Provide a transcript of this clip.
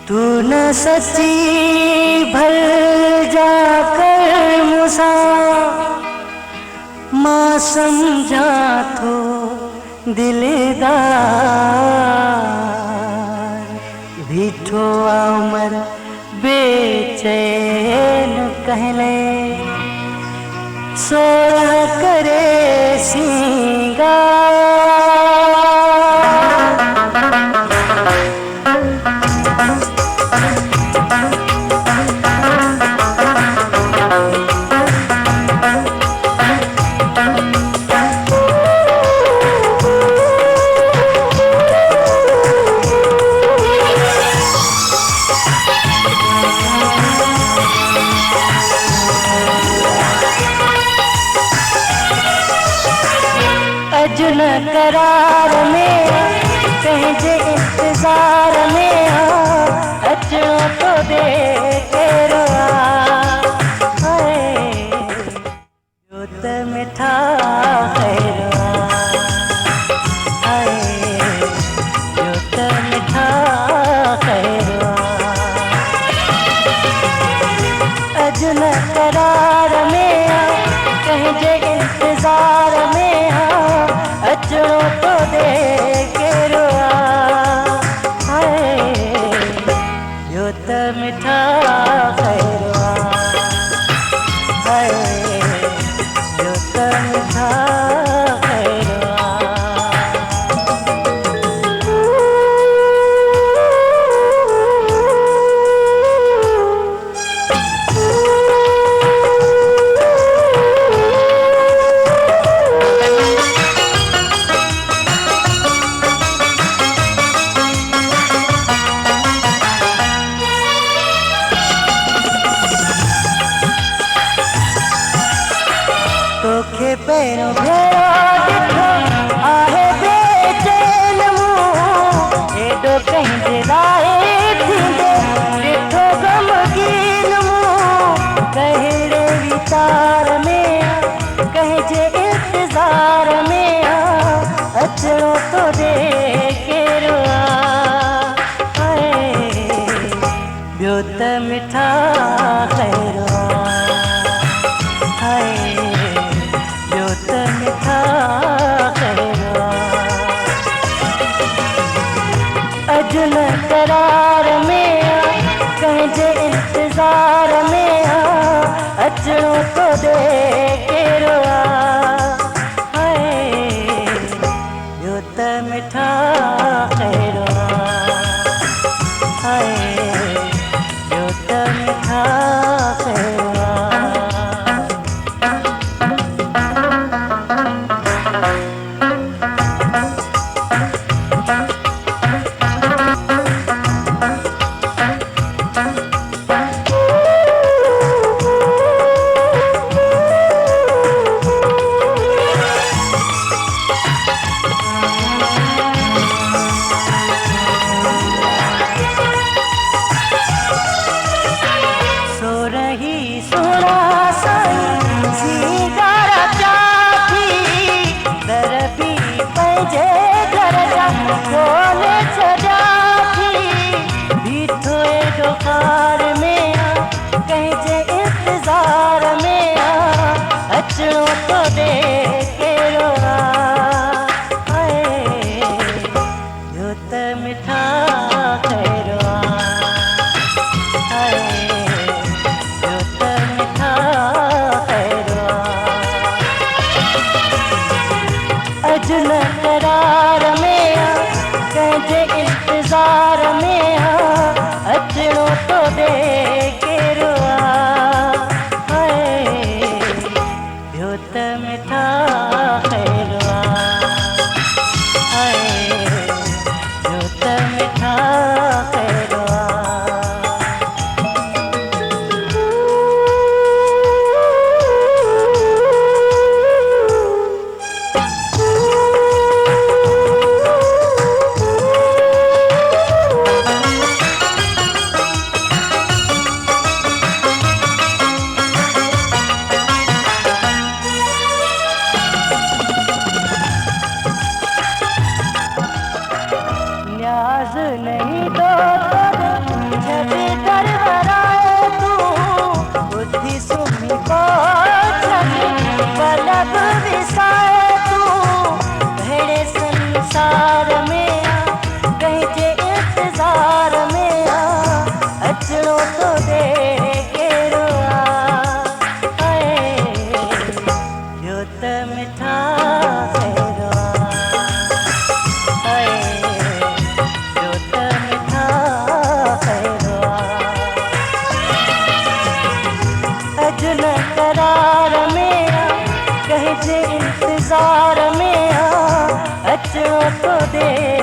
तू न सच्ची भल जाकर मुसा मां समझा थो दिलदार बीठो उमर बेचैन कहले सोलह करे सिंगार। अजुन करार में पंहिंजे इंतज़ार में अचणो तो दे केरो जो त मिठा खैरो जो त मिठा खैरो अजुन करार में पंहिंजे इंतज़ार में अचणो तो दे केरो जो त मिठा खैरो जो त मिठा खैरो। तोखे पहिरों भेरो ॾिठो आहे बेचैन मूं एॾो कंहिंजे लाइ थींदे ॾिठो ग़मगीन मूं कहिड़े वीचार में कंहिंजे इंतज़ार में अचणो तो दे केरो ॿियो त मिठा खैरो मिठा खैरो। अजुन करार में कंहिंजे इंतज़ार में अचणो तो दे केरो ॿियो त मिठा खैरो ॿियो त मिठा खैरो। अचणो तो दे केरो जो त मिठा खैरो जो त मिठा खैरो। अजुन करार में कंहिंजे इंतज़ार में अचणो तो दे केरो जो त मिठा खैरो जो त मिठा खैरो। तो दे